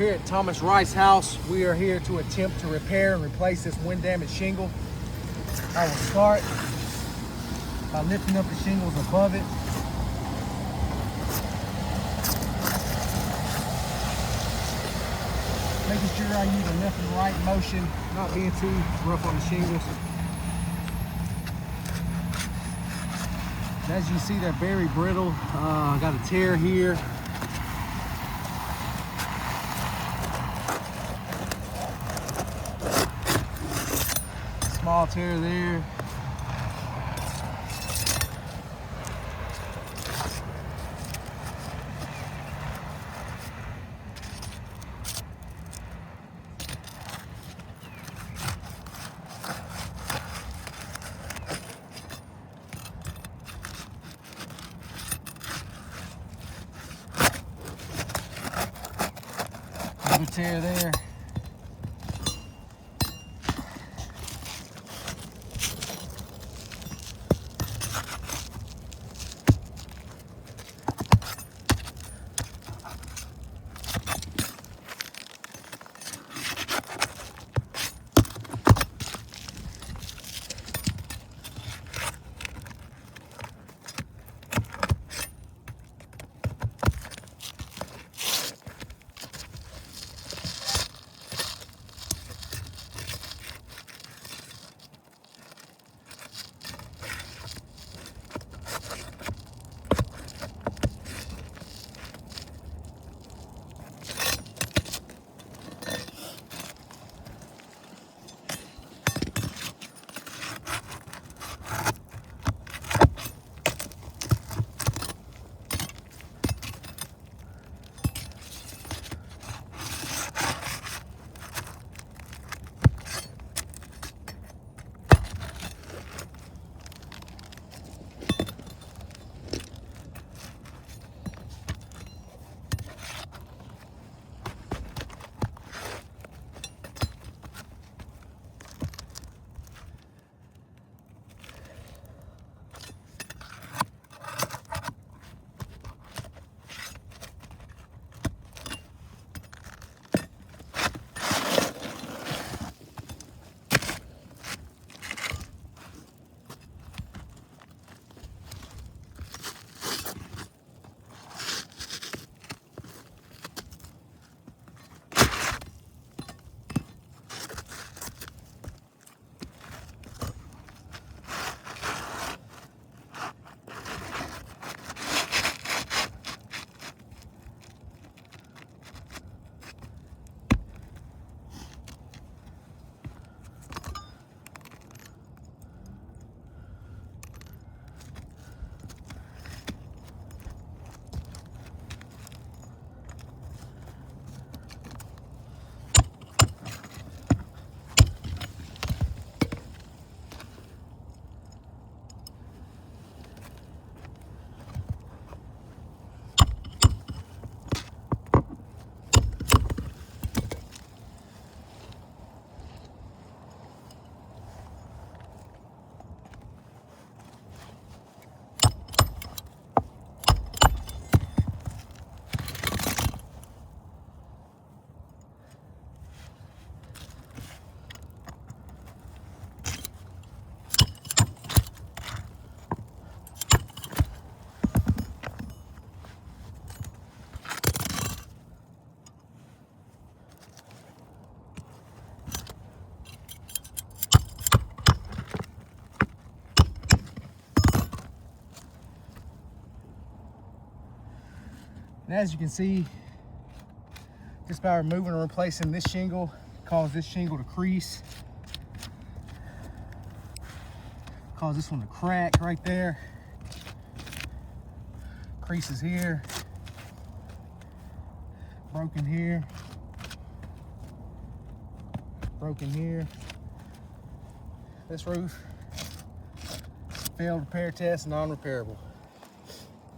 Here at Thomas Rice House, we are here to attempt to repair and replace this wind damaged shingle. I will start by lifting up the shingles above it. Making sure I use a left and right motion, not being too rough on the shingles. As you see, they're very brittle. I got a tear here. Small tear there. Another tear there. And as you can see, just by removing and replacing this shingle, cause this shingle to crease, cause this one to crack right there. Creases here, broken here, broken here. This roof failed repair test, non-repairable.